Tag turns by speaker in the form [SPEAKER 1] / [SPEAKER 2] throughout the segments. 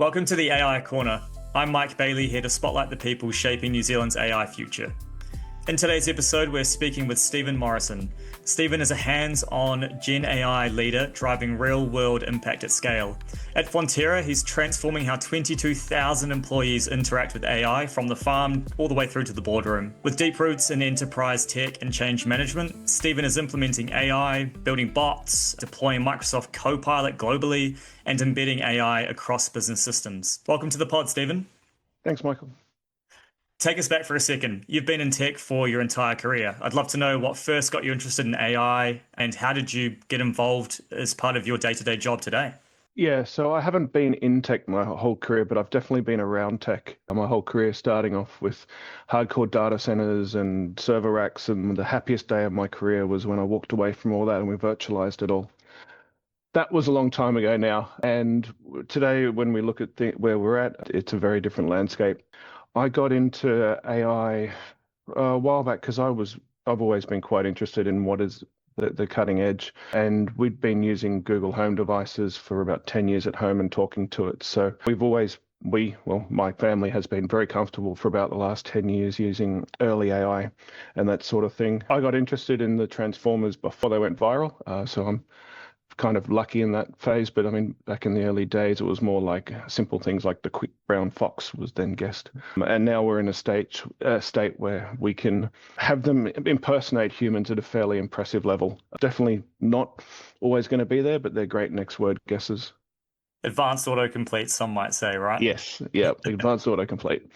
[SPEAKER 1] Welcome to the AI Corner. I'm Mike Bailey, here to spotlight the people shaping New Zealand's AI future. In today's episode, we're speaking with Stephen Morison. Stephen is a hands-on Gen AI leader driving real-world impact at scale. At Fonterra, he's transforming how 22,000 employees interact with AI from the farm all the way through to the boardroom. With deep roots in enterprise tech and change management, Stephen is implementing AI, building bots, deploying Microsoft Copilot globally, and embedding AI across business systems. Welcome to the pod, Stephen.
[SPEAKER 2] Thanks, Michael.
[SPEAKER 1] Take us back for a second. You've been in tech for your entire career. I'd love to know what first got you interested in AI and how did you get involved as part of your day-to-day job today?
[SPEAKER 2] Yeah, so I haven't been in tech my whole career, but I've definitely been around tech my whole career, starting off with hardcore data centers and server racks. And the happiest day of my career was when I walked away from all that and we virtualized it all. That was a long time ago now. And today, when we look at where we're at, it's a very different landscape. I got into AI a while back because I've always been quite interested in what is the cutting edge. And we'd been using Google Home devices for about 10 years at home and talking to it. So my family has been very comfortable for about the last 10 years using early AI and that sort of thing. I got interested in the transformers before they went viral. So I'm kind of lucky in that phase, but I mean, back in the early days, it was more like simple things like the quick brown fox was then guessed. And now we're in a state where we can have them impersonate humans at a fairly impressive level. Definitely not always going to be there, but they're great next word guesses.
[SPEAKER 1] Advanced autocomplete, some might say, right?
[SPEAKER 2] Yes, yeah, advanced autocomplete.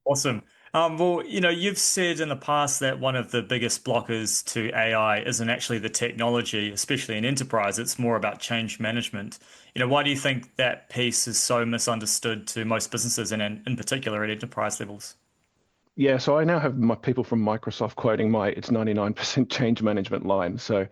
[SPEAKER 1] Awesome. You've said in the past that one of the biggest blockers to AI isn't actually the technology, especially in enterprise. It's more about change management. Why do you think that piece is so misunderstood to most businesses and in particular at enterprise levels?
[SPEAKER 2] Yeah, so I now have my people from Microsoft quoting it's 99% change management line. So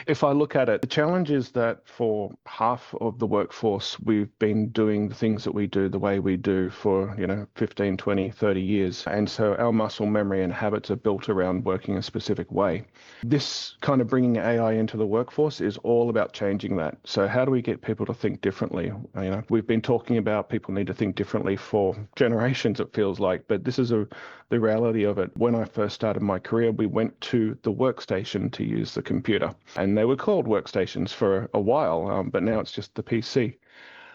[SPEAKER 2] if I look at it, the challenge is that for half of the workforce, we've been doing the things that we do the way we do for, 15, 20, 30 years. And so our muscle memory and habits are built around working a specific way. This kind of bringing AI into the workforce is all about changing that. So how do we get people to think differently? We've been talking about people need to think differently for generations, it feels like, but this is the reality of it. When I first started my career, we went to the workstation to use the computer, and they were called workstations for a while, but now it's just the PC.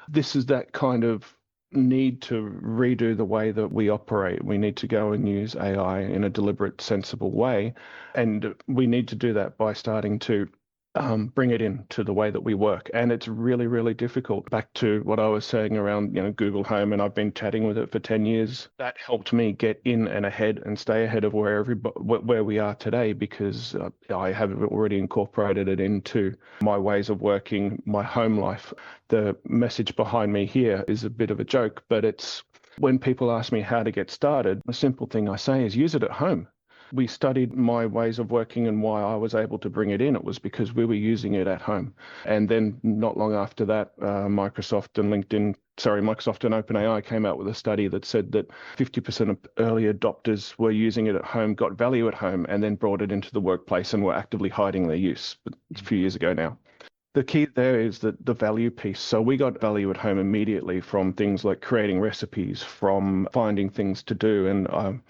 [SPEAKER 2] This is that kind of need to redo the way that we operate. We need to go and use AI in a deliberate, sensible way, and we need to do that by starting to bring it in to the way that we work. And it's really, really difficult. Back to what I was saying around, Google Home, and I've been chatting with it for 10 years. That helped me get in and ahead and stay ahead of where we are today, because I have already incorporated it into my ways of working, my home life. The message behind me here is a bit of a joke, but it's when people ask me how to get started, the simple thing I say is use it at home. We studied my ways of working and why I was able to bring it in. It was because we were using it at home. And then not long after that, Microsoft and OpenAI came out with a study that said that 50% of early adopters were using it at home, got value at home, and then brought it into the workplace and were actively hiding their use. But it's a few years ago now. The key there is that the value piece. So we got value at home immediately from things like creating recipes, from finding things to do, and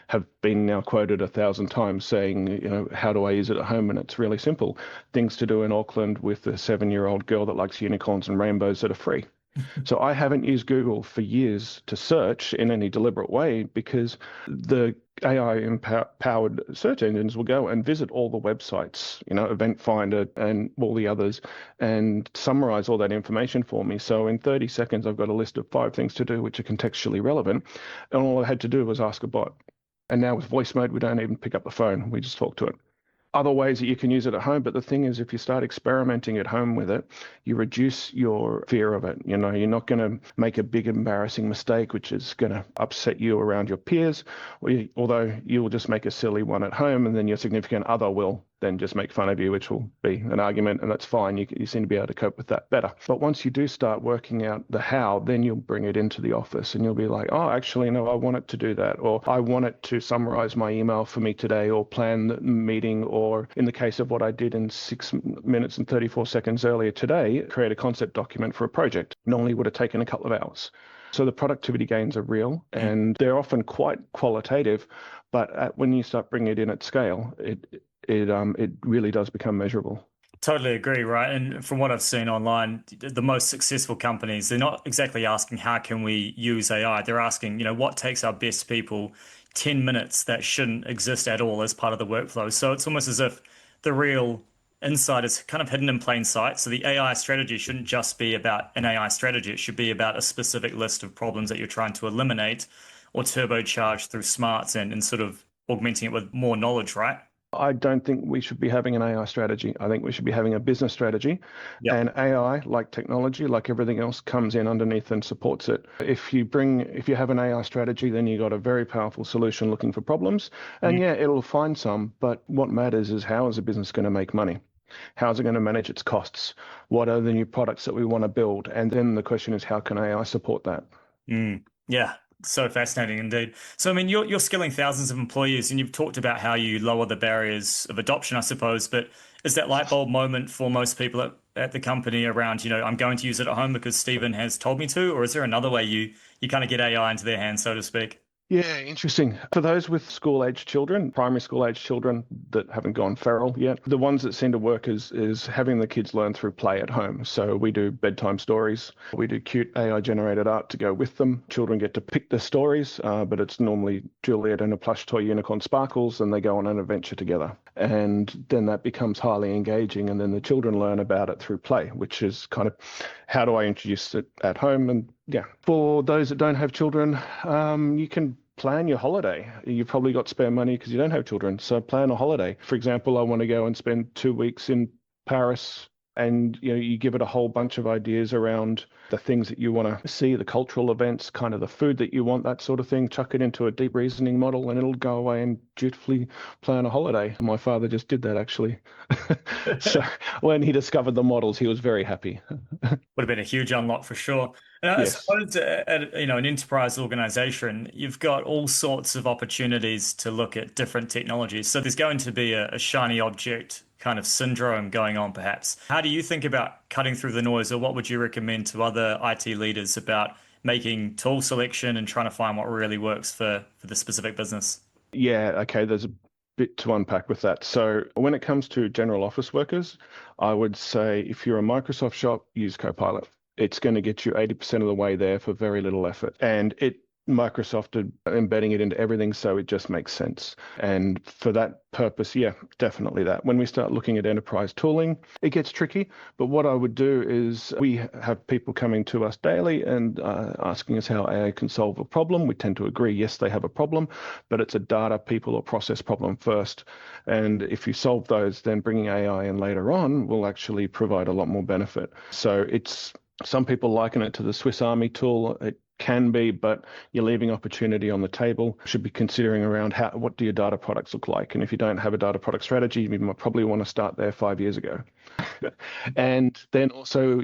[SPEAKER 2] have been now quoted 1,000 times saying, how do I use it at home? And it's really simple. Things to do in Auckland with a 7-year-old girl that likes unicorns and rainbows that are free. So I haven't used Google for years to search in any deliberate way, because the AI-powered search engines will go and visit all the websites, Event Finder and all the others, and summarize all that information for me. So in 30 seconds, I've got a list of 5 things to do which are contextually relevant. And all I had to do was ask a bot. And now with voice mode, we don't even pick up the phone. We just talk to it. Other ways that you can use it at home. But the thing is, if you start experimenting at home with it, you reduce your fear of it. You're not going to make a big embarrassing mistake, which is going to upset you around your peers, although you will just make a silly one at home, and then your significant other will then just make fun of you, which will be an argument, and that's fine. You seem to be able to cope with that better. But once you do start working out the how, then you'll bring it into the office and you'll be like, oh, actually, no, I want it to do that. Or I want it to summarize my email for me today, or plan the meeting, or in the case of what I did in 6 minutes and 34 seconds earlier today, create a concept document for a project. Normally would have taken a couple of hours. So the productivity gains are real, and they're often quite qualitative, but when you start bringing it in at scale, it really does become measurable.
[SPEAKER 1] Totally agree, right? And from what I've seen online, the most successful companies, they're not exactly asking how can we use AI. They're asking, what takes our best people 10 minutes that shouldn't exist at all as part of the workflow. So it's almost as if the real insight is kind of hidden in plain sight. So the AI strategy shouldn't just be about an AI strategy. It should be about a specific list of problems that you're trying to eliminate or turbocharge through smarts and sort of augmenting it with more knowledge, right?
[SPEAKER 2] I don't think we should be having an AI strategy. I think we should be having a business strategy.
[SPEAKER 1] Yep.
[SPEAKER 2] And AI, like technology, like everything else, comes in underneath and supports it. If you have an AI strategy, then you got a very powerful solution looking for problems. And yeah, it'll find some, but what matters is how is a business going to make money? How is it going to manage its costs? What are the new products that we want to build? And then the question is, how can AI support that?
[SPEAKER 1] Yeah, so fascinating indeed. So, I mean, you're skilling thousands of employees, and you've talked about how you lower the barriers of adoption, I suppose. But is that light bulb moment for most people at the company around, I'm going to use it at home because Stephen has told me to, or is there another way you kind of get AI into their hands, so to speak?
[SPEAKER 2] Yeah, interesting. For those with school-age children, primary school-age children that haven't gone feral yet, the ones that seem to work is having the kids learn through play at home. So we do bedtime stories. We do cute AI-generated art to go with them. Children get to pick the stories, but it's normally Juliet and a plush toy unicorn sparkles, and they go on an adventure together. And then that becomes highly engaging, and then the children learn about it through play, which is kind of how do I introduce it at home? And yeah, for those that don't have children, you can plan your holiday. You've probably got spare money because you don't have children. So plan a holiday. For example, I want to go and spend 2 weeks in Paris, and you give it a whole bunch of ideas around the things that you want to see, the cultural events, kind of the food that you want, that sort of thing. Chuck it into a deep reasoning model and it'll go away and dutifully plan a holiday. My father just did that actually. So when he discovered the models, he was very happy.
[SPEAKER 1] Would have been a huge unlock for sure. And I
[SPEAKER 2] Yes.
[SPEAKER 1] suppose at an enterprise organization, you've got all sorts of opportunities to look at different technologies. So there's going to be a shiny object kind of syndrome going on, perhaps. How do you think about cutting through the noise, or what would you recommend to other IT leaders about making tool selection and trying to find what really works for the specific business?
[SPEAKER 2] Yeah, okay, there's a bit to unpack with that. So when it comes to general office workers, I would say if you're a Microsoft shop, use Copilot. It's going to get you 80% of the way there for very little effort. And Microsoft are embedding it into everything, so it just makes sense. And for that purpose, yeah, definitely that. When we start looking at enterprise tooling, it gets tricky. But what I would do is we have people coming to us daily and asking us how AI can solve a problem. We tend to agree, yes, they have a problem, but it's a data, people, or process problem first. And if you solve those, then bringing AI in later on will actually provide a lot more benefit. So some people liken it to the Swiss Army tool. It can be, but you're leaving opportunity on the table. You should be considering around what do your data products look like? And if you don't have a data product strategy, you might probably want to start there 5 years ago. And then also,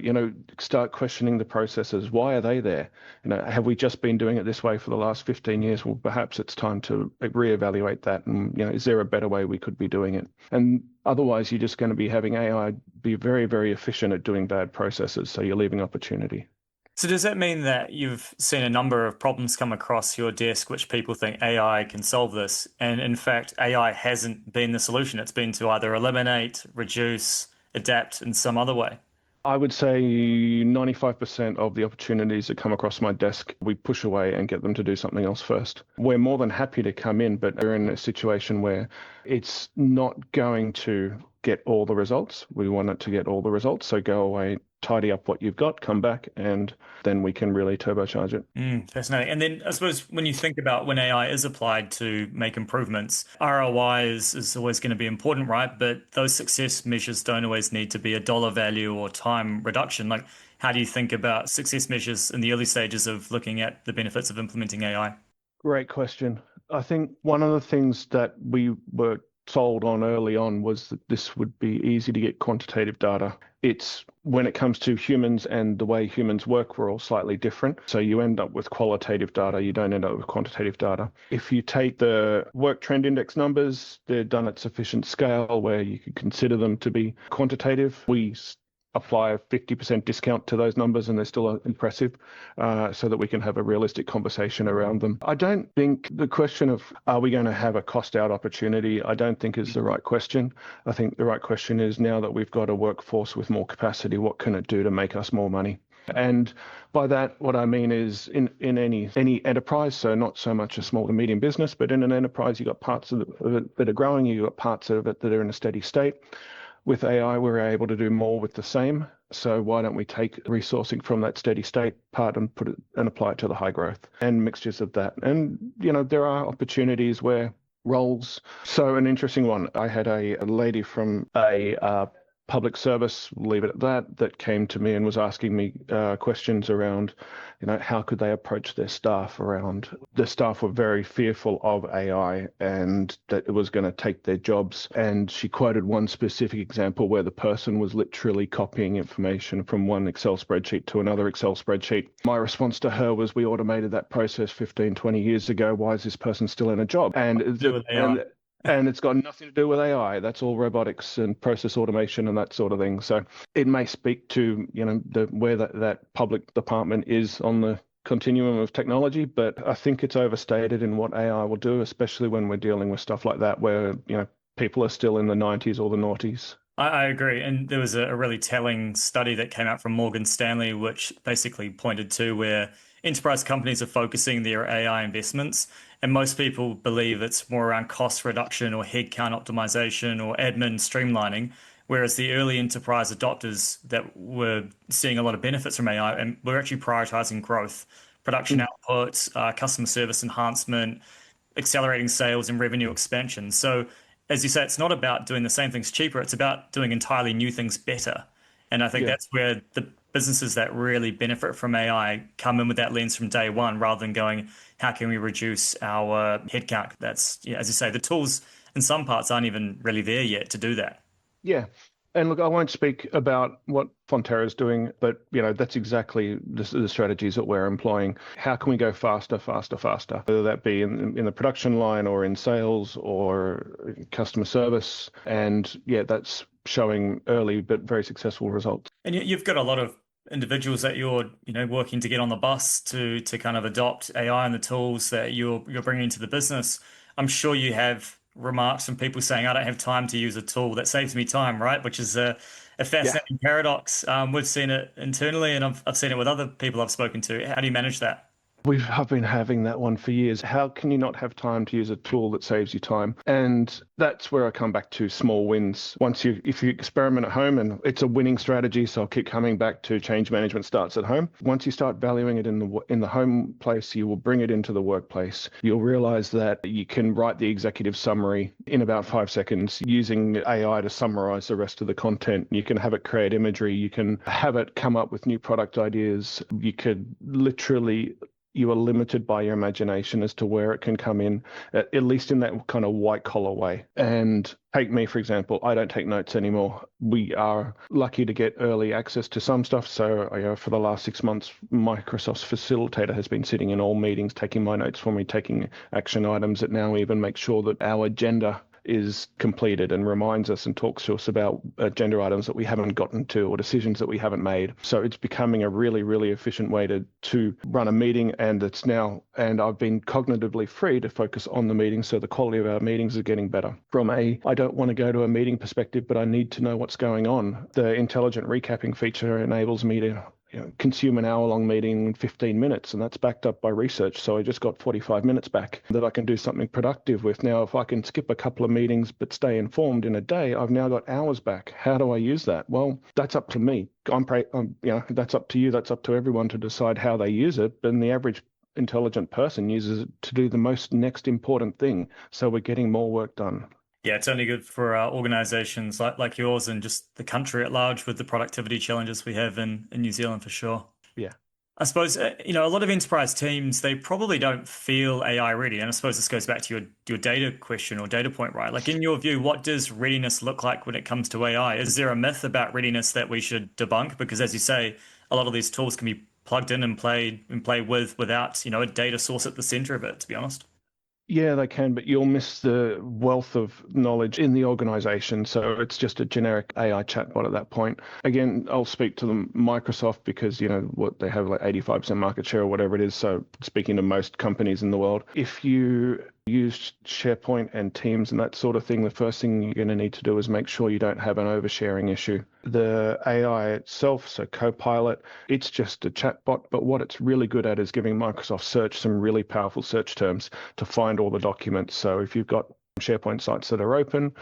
[SPEAKER 2] start questioning the processes. Why are they there? Have we just been doing it this way for the last 15 years? Well, perhaps it's time to reevaluate that. And, is there a better way we could be doing it? And otherwise, you're just going to be having AI be very, very efficient at doing bad processes. So you're leaving opportunity.
[SPEAKER 1] So does that mean that you've seen a number of problems come across your desk which people think AI can solve this, and in fact AI hasn't been the solution? It's been to either eliminate, reduce, adapt in some other way.
[SPEAKER 2] I would say 95% of the opportunities that come across my desk, we push away and get them to do something else first. We're more than happy to come in, but we're in a situation where it's not going to get all the results. We want it to get all the results. So go away, tidy up what you've got, come back, and then we can really turbocharge it.
[SPEAKER 1] Fascinating. And then I suppose when you think about when AI is applied to make improvements, ROI is always going to be important, right? But those success measures don't always need to be a dollar value or time reduction. Like, how do you think about success measures in the early stages of looking at the benefits of implementing AI?
[SPEAKER 2] Great question. I think one of the things that we were sold on early on was that this would be easy to get quantitative data. It's when it comes to humans and the way humans work, we're all slightly different. So you end up with qualitative data, you don't end up with quantitative data. If you take the work trend index numbers, they're done at sufficient scale where you could consider them to be quantitative. We apply a 50% discount to those numbers and they're still impressive, so that we can have a realistic conversation around them. I don't think the question of are we going to have a cost out opportunity, I don't think is the right question. I think the right question is, now that we've got a workforce with more capacity, what can it do to make us more money? And by that, what I mean is in any enterprise, so not so much a small to medium business, but in an enterprise, you've got parts of it that are growing, you've got parts of it that are in a steady state. With AI, we're able to do more with the same. So why don't we take resourcing from that steady state part and put it and apply it to the high growth and mixtures of that? And, there are opportunities where roles. So an interesting one, I had a lady from a public service, leave it at that, that came to me and was asking me questions around, how could they approach their staff around. The staff were very fearful of AI and that it was going to take their jobs. And she quoted one specific example where the person was literally copying information from one Excel spreadsheet to another Excel spreadsheet. My response to her was, we automated that process 15, 20 years ago. Why is this person still in a job? And it's got nothing to do with AI. That's all robotics and process automation and that sort of thing. So it may speak to, where that public department is on the continuum of technology, but I think it's overstated in what AI will do, especially when we're dealing with stuff like that, where, people are still in the 90s or the noughties.
[SPEAKER 1] I agree. And there was a really telling study that came out from Morgan Stanley, which basically pointed to where enterprise companies are focusing their AI investments. And most people believe it's more around cost reduction or headcount optimization or admin streamlining. Whereas the early enterprise adopters that were seeing a lot of benefits from AI and were actually prioritizing growth, production output, customer service enhancement, accelerating sales and revenue expansion. So, as you say, it's not about doing the same things cheaper, it's about doing entirely new things better. And I think
[SPEAKER 2] Yeah.
[SPEAKER 1] that's where the businesses that really benefit from AI come in with that lens from day one, rather than going, how can we reduce our headcount? That's, yeah, as you say, the tools in some parts aren't even really there yet to do that.
[SPEAKER 2] Yeah. And look, I won't speak about what Fonterra is doing, but that's exactly the strategies that we're employing. How can we go faster, faster, faster? Whether that be in the production line or in sales or customer service. And yeah, that's showing early but very successful results.
[SPEAKER 1] And you've got a lot of individuals that you're, working to get on the bus to kind of adopt AI and the tools that you're bringing to the business. I'm sure you have remarks from people saying, "I don't have time to use a tool that saves me time," right? Which is a
[SPEAKER 2] Yeah.
[SPEAKER 1] fascinating paradox. We've seen it internally, and I've seen it with other people I've spoken to. How do you manage that?
[SPEAKER 2] I've been having that one for years. How can you not have time to use a tool that saves you time? And that's where I come back to small wins. If you experiment at home, and it's a winning strategy, so I'll keep coming back to change management starts at home. Once you start valuing it in the home place, you will bring it into the workplace. You'll realize that you can write the executive summary in about 5 seconds using AI to summarize the rest of the content. You can have it create imagery. You can have it come up with new product ideas. You are limited by your imagination as to where it can come in, at least in that kind of white collar way. And take me, for example, I don't take notes anymore. We are lucky to get early access to some stuff. So for the last 6 months, Microsoft's facilitator has been sitting in all meetings, taking my notes for me, taking action items that now even make sure that our agenda is completed and reminds us and talks to us about agenda items that we haven't gotten to or decisions that we haven't made. So it's becoming a really, really efficient way to run a meeting, and I've been cognitively free to focus on the meeting. So the quality of our meetings is getting better. I don't want to go to a meeting perspective, but I need to know what's going on. The intelligent recapping feature enables me to consume an hour-long meeting in 15 minutes, and that's backed up by research. So I just got 45 minutes back that I can do something productive with. Now, if I can skip a couple of meetings but stay informed in a day, I've now got hours back. How do I use that? Well, that's up to me. That's up to you. That's up to everyone to decide how they use it. And the average intelligent person uses it to do the most next important thing. So we're getting more work done.
[SPEAKER 1] Yeah, it's only good for organizations like yours and just the country at large with the productivity challenges we have in New Zealand for sure.
[SPEAKER 2] Yeah.
[SPEAKER 1] I suppose a lot of enterprise teams they probably don't feel AI ready, and I suppose this goes back to your data question or data point, right? Like in your view, what does readiness look like when it comes to AI? Is there a myth about readiness that we should debunk? Because as you say, a lot of these tools can be plugged in and play with without a data source at the center of it. To be honest.
[SPEAKER 2] Yeah, they can, but you'll miss the wealth of knowledge in the organization. So it's just a generic AI chatbot at that point. Again, I'll speak to them, Microsoft, because, what they have like 85% market share or whatever it is. So speaking to most companies in the world, if you use SharePoint and Teams and that sort of thing, the first thing you're going to need to do is make sure you don't have an oversharing issue. The AI itself, so Copilot, it's just a chatbot, but what it's really good at is giving Microsoft Search some really powerful search terms to find all the documents. So if you've got SharePoint sites that are open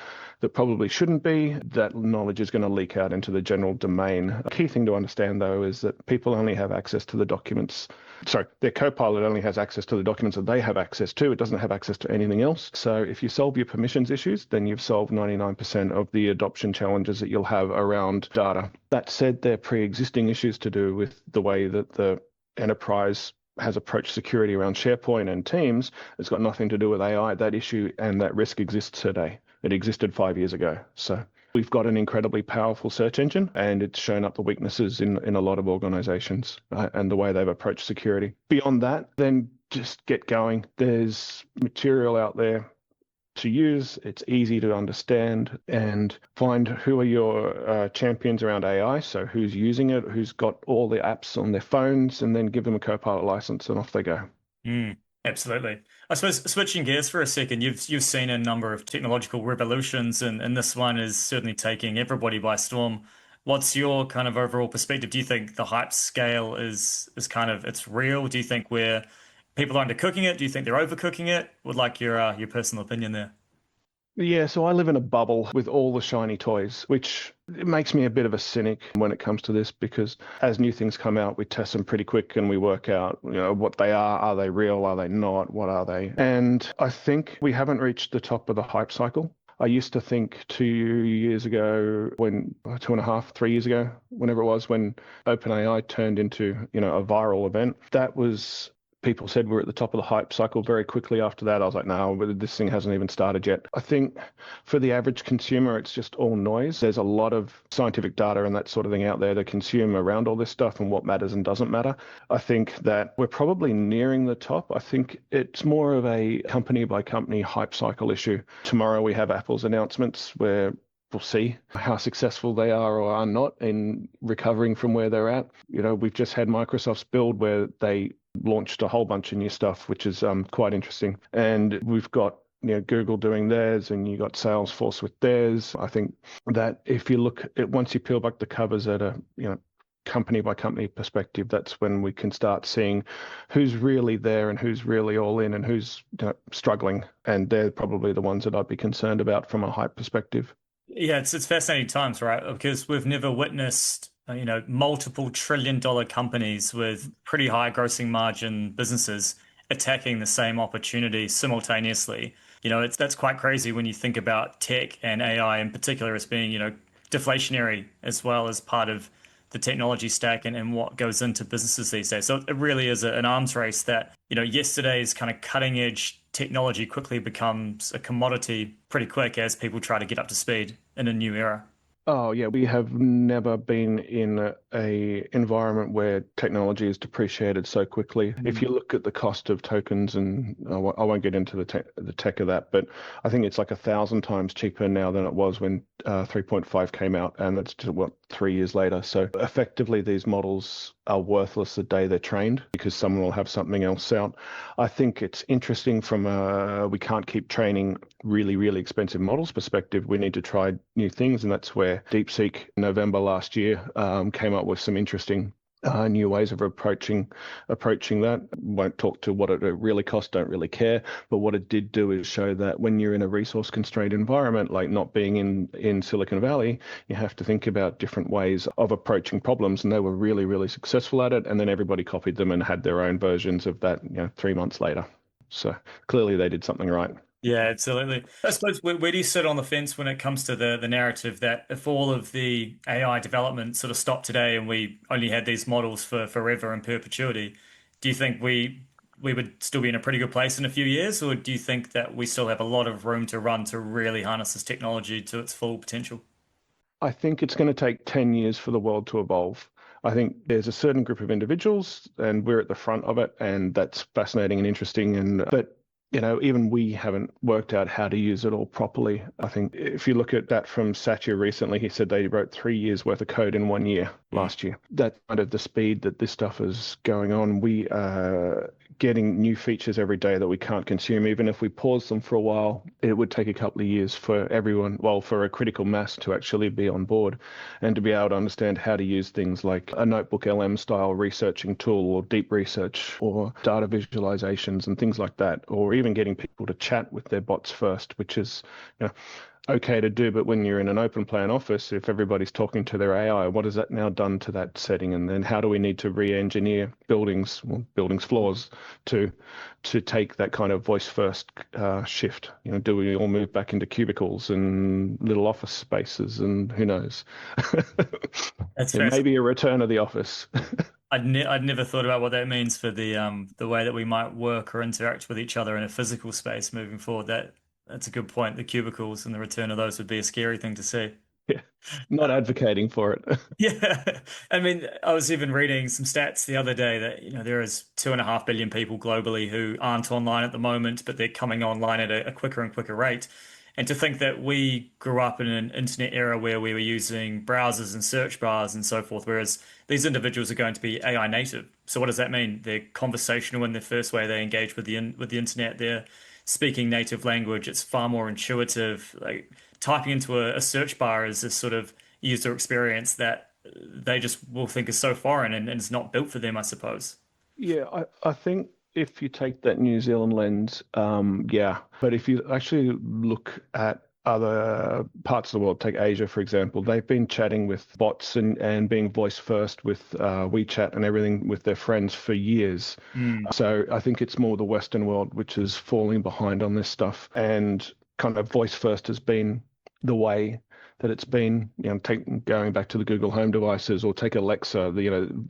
[SPEAKER 2] that probably shouldn't be, that knowledge is going to leak out into the general domain. A key thing to understand, though, is that people only have access to the documents. Sorry, their Copilot only has access to the documents that they have access to. It doesn't have access to anything else. So if you solve your permissions issues, then you've solved 99% of the adoption challenges that you'll have around data. That said, there are pre-existing issues to do with the way that the enterprise has approached security around SharePoint and Teams. It's got nothing to do with AI. That issue and that risk exists today. It existed 5 years ago. So we've got an incredibly powerful search engine, and it's shown up the weaknesses in a lot of organizations and the way they've approached security. Beyond that, then just get going. There's material out there to use. It's easy to understand, and find who are your champions around AI. So who's using it, who's got all the apps on their phones, and then give them a Copilot license and off they go.
[SPEAKER 1] Absolutely. I suppose switching gears for a second, you've seen a number of technological revolutions, and this one is certainly taking everybody by storm. What's your kind of overall perspective? Do you think the hype scale is kind of it's real? Do you think we're people are undercooking it? Do you think they're overcooking it? Would like your personal opinion there.
[SPEAKER 2] Yeah, so I live in a bubble with all the shiny toys, which it makes me a bit of a cynic when it comes to this, because as new things come out, we test them pretty quick and we work out, what they are. Are they real? Are they not? What are they? And I think we haven't reached the top of the hype cycle. I used to think 2 years ago, when 2.5, 3 years ago, whenever it was, when OpenAI turned into, a viral event, that was people said we're at the top of the hype cycle. Very quickly after that, I was like, no, but this thing hasn't even started yet. I think for the average consumer, it's just all noise. There's a lot of scientific data and that sort of thing out there to consume around all this stuff and what matters and doesn't matter. I think that we're probably nearing the top. I think it's more of a company by company hype cycle issue. Tomorrow we have Apple's announcements where we'll see how successful they are or are not in recovering from where they're at. We've just had Microsoft's build where they launched a whole bunch of new stuff, which is quite interesting. And we've got Google doing theirs, and you got Salesforce with theirs. I think that if you look at once you peel back the covers at a company by company perspective, that's when we can start seeing who's really there and who's really all in and who's struggling. And they're probably the ones that I'd be concerned about from a hype perspective.
[SPEAKER 1] Yeah, it's fascinating times, right? Because we've never witnessed, multiple trillion-dollar companies with pretty high grossing margin businesses attacking the same opportunity simultaneously. That's quite crazy when you think about tech and AI in particular as being, deflationary as well as part of the technology stack and what goes into businesses these days. So it really is an arms race that, yesterday's kind of cutting edge technology quickly becomes a commodity pretty quick as people try to get up to speed in a new era.
[SPEAKER 2] Oh yeah, we have never been in a environment where technology is depreciated so quickly. If you look at the cost of tokens, and I won't get into the tech of that, but I think it's like 1,000 times cheaper now than it was when 3.5 came out, and that's just, 3 years later. So effectively, these models are worthless the day they're trained because someone will have something else out. I think it's interesting from we can't keep training really, really expensive models perspective. We need to try new things, and that's where DeepSeek, November last year, came up with some interesting new ways of approaching that. Won't talk to what it really cost, don't really care. But what it did do is show that when you're in a resource constrained environment, like not being in Silicon Valley, you have to think about different ways of approaching problems. And they were really, really successful at it. And then everybody copied them and had their own versions of that, 3 months later. So clearly they did something right.
[SPEAKER 1] Yeah, absolutely. I suppose where do you sit on the fence when it comes to the narrative that if all of the AI development sort of stopped today and we only had these models for forever and perpetuity, do you think we would still be in a pretty good place in a few years, or do you think that we still have a lot of room to run to really harness this technology to its full potential?
[SPEAKER 2] I think it's going to take 10 years for the world to evolve. I think there's a certain group of individuals, and we're at the front of it, and that's fascinating and interesting. But even we haven't worked out how to use it all properly. I think if you look at that from Satya recently, he said they wrote 3 years worth of code in 1 year
[SPEAKER 1] Mm.
[SPEAKER 2] last year. That's kind of the speed that this stuff is going on. We are getting new features every day that we can't consume. Even if we pause them for a while, it would take a couple of years for everyone, well, for a critical mass to actually be on board and to be able to understand how to use things like a notebook LM style researching tool or deep research or data visualizations and things like that, or even getting people to chat with their bots first, which is, you know, okay to do, but when you're in an open plan office, if everybody's talking to their AI, what has that now done to that setting? And then how do we need to re-engineer buildings, well, buildings floors, to take that kind of voice first shift? Do we all move back into cubicles and little office spaces, and who knows?
[SPEAKER 1] That's
[SPEAKER 2] It
[SPEAKER 1] fair.
[SPEAKER 2] may be a return of the office.
[SPEAKER 1] I'd never thought about what that means for the way that we might work or interact with each other in a physical space moving forward. That's a good point. The cubicles and the return of those would be a scary thing to see.
[SPEAKER 2] Yeah, not advocating for it.
[SPEAKER 1] Yeah. I mean, I was even reading some stats the other day that, there is 2.5 billion people globally who aren't online at the moment, but they're coming online at a quicker and quicker rate. And to think that we grew up in an internet era where we were using browsers and search bars and so forth, whereas these individuals are going to be AI native. So what does that mean? They're conversational in the first way they engage with the internet. They're speaking native language. It's far more intuitive. Like typing into a search bar is this sort of user experience that they just will think is so foreign and it's not built for them, I suppose.
[SPEAKER 2] Yeah, I think if you take that New Zealand lens, yeah. But if you actually look at other parts of the world, take Asia, for example, they've been chatting with bots and being voice first with WeChat and everything with their friends for years.
[SPEAKER 1] Mm.
[SPEAKER 2] So I think it's more the Western world which is falling behind on this stuff. And kind of voice first has been the way that it's been, going back to the Google Home devices or take Alexa,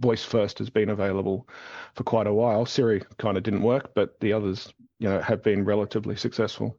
[SPEAKER 2] voice first has been available for quite a while. Siri kind of didn't work, but the others, have been relatively successful.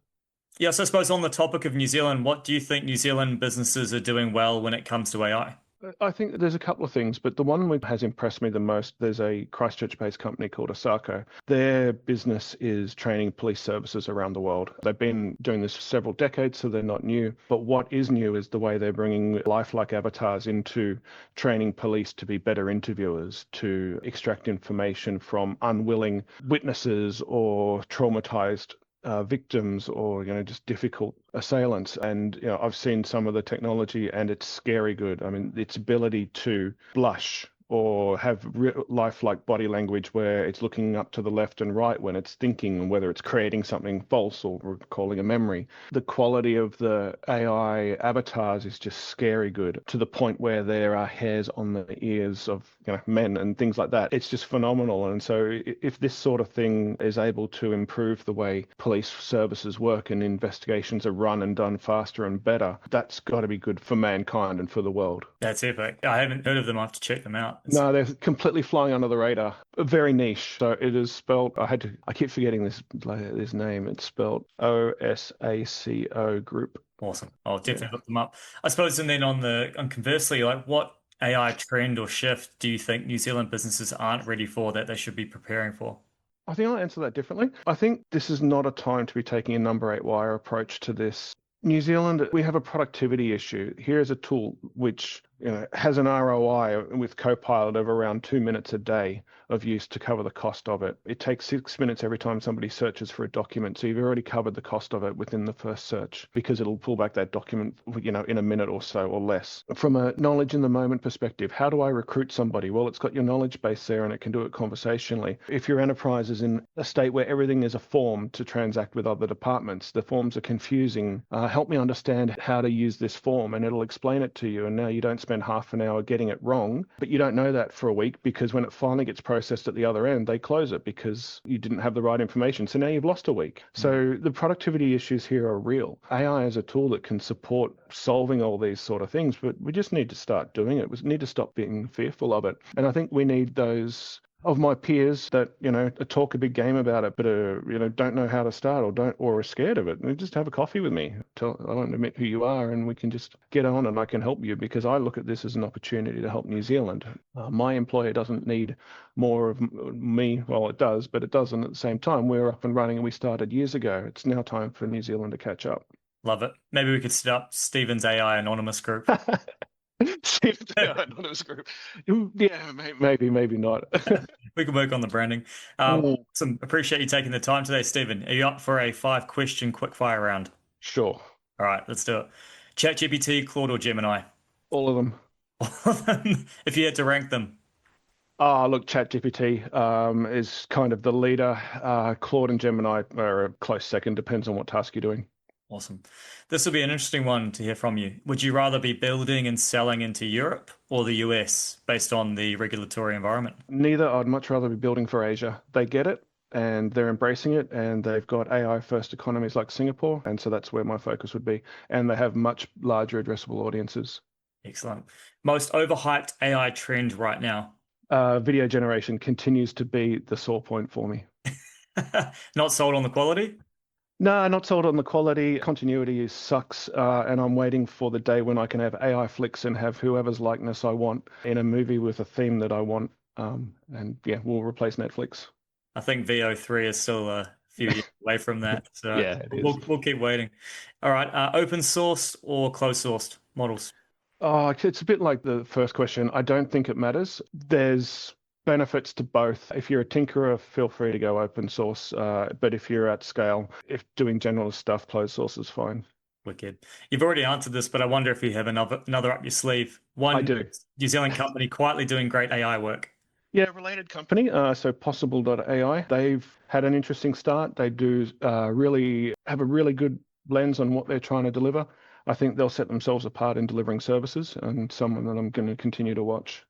[SPEAKER 1] Yeah, so I suppose on the topic of New Zealand, what do you think New Zealand businesses are doing well when it comes to AI?
[SPEAKER 2] I think there's a couple of things, but the one that has impressed me the most, there's a Christchurch-based company called Asako. Their business is training police services around the world. They've been doing this for several decades, so they're not new. But what is new is the way they're bringing lifelike avatars into training police to be better interviewers, to extract information from unwilling witnesses or traumatized victims or just difficult assailants. And I've seen some of the technology and it's scary good. I mean, its ability to blush or have lifelike body language where it's looking up to the left and right when it's thinking, and whether it's creating something false or recalling a memory. The quality of the AI avatars is just scary good, to the point where there are hairs on the ears of men and things like that. It's just phenomenal. And so if this sort of thing is able to improve the way police services work and investigations are run and done faster and better, that's got to be good for mankind and for the world.
[SPEAKER 1] That's epic. I haven't heard of them. I have to check them out.
[SPEAKER 2] No, they're completely flying under the radar. Very niche. So it is spelled, I keep forgetting this name. It's spelled OSACO Group.
[SPEAKER 1] Awesome. I'll
[SPEAKER 2] Yeah.
[SPEAKER 1] definitely look them up. I suppose, and then on conversely, like what AI trend or shift do you think New Zealand businesses aren't ready for that they should be preparing for?
[SPEAKER 2] I think I'll answer that differently. I think this is not a time to be taking a number eight wire approach to this. New Zealand, we have a productivity issue. Here's a tool which has an ROI with Copilot of around 2 minutes a day of use to cover the cost of it. It takes 6 minutes every time somebody searches for a document. So you've already covered the cost of it within the first search, because it'll pull back that document, in a minute or so or less. From a knowledge in the moment perspective, how do I recruit somebody? Well, it's got your knowledge base there and it can do it conversationally. If your enterprise is in a state where everything is a form to transact with other departments, the forms are confusing. Help me understand how to use this form, and it'll explain it to you. And now you don't spend half an hour getting it wrong, but you don't know that for a week because when it finally gets processed at the other end, they close it because you didn't have the right information. So now you've lost a week. So the productivity issues here are real. AI is a tool that can support solving all these sort of things, but we just need to start doing it. We need to stop being fearful of it. And I think we need those of my peers that, talk a big game about it, but, don't know how to start or are scared of it. And just have a coffee with me. I won't admit who you are and we can just get on and I can help you because I look at this as an opportunity to help New Zealand. My employer doesn't need more of me. Well, it does, but it doesn't at the same time. We're up and running and we started years ago. It's now time for New Zealand to catch up.
[SPEAKER 1] Love it. Maybe we could set up Stephen's AI anonymous group.
[SPEAKER 2] Stephen's AI anonymous group. Yeah, maybe not.
[SPEAKER 1] We can work on the branding. Awesome. Appreciate you taking the time today, Stephen. Are you up for a 5-question quickfire round?
[SPEAKER 2] Sure.
[SPEAKER 1] All right, let's do it. ChatGPT, Claude, or Gemini?
[SPEAKER 2] All of them.
[SPEAKER 1] If you had to rank them.
[SPEAKER 2] Look, ChatGPT is kind of the leader. Claude and Gemini are a close second, depends on what task you're doing.
[SPEAKER 1] Awesome. This will be an interesting one to hear from you. Would you rather be building and selling into Europe or the US based on the regulatory environment?
[SPEAKER 2] Neither. I'd much rather be building for Asia. They get it and they're embracing it and they've got AI first economies like Singapore. And so that's where my focus would be. And they have much larger addressable audiences.
[SPEAKER 1] Excellent. Most overhyped AI trend right now?
[SPEAKER 2] Video generation continues to be the sore point for me.
[SPEAKER 1] Not sold on the quality?
[SPEAKER 2] No, not sold on the quality. Continuity sucks, and I'm waiting for the day when I can have AI flicks and have whoever's likeness I want in a movie with a theme that I want. And yeah, we'll replace Netflix.
[SPEAKER 1] I think VO3 is still a few years away from that. So
[SPEAKER 2] yeah,
[SPEAKER 1] we'll keep waiting. All right, open source or closed sourced models?
[SPEAKER 2] Oh, it's a bit like the first question. I don't think it matters. There's benefits to both. If you're a tinkerer, feel free to go open source. But if you're at scale, if doing general stuff, closed source is fine.
[SPEAKER 1] Wicked. You've already answered this, but I wonder if you have another up your sleeve.
[SPEAKER 2] I do.
[SPEAKER 1] New Zealand company quietly doing great AI work.
[SPEAKER 2] Yeah, related company. So Possible.ai. They've had an interesting start. They do really have a really good lens on what they're trying to deliver. I think they'll set themselves apart in delivering services and someone that I'm going to continue to watch.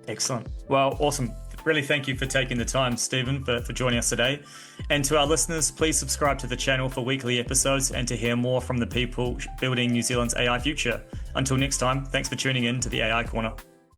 [SPEAKER 1] Excellent. Well, awesome. Really thank you for taking the time, Stephen, for joining us today. And to our listeners, please subscribe to the channel for weekly episodes and to hear more from the people building New Zealand's AI future. Until next time, thanks for tuning in to the AI Corner.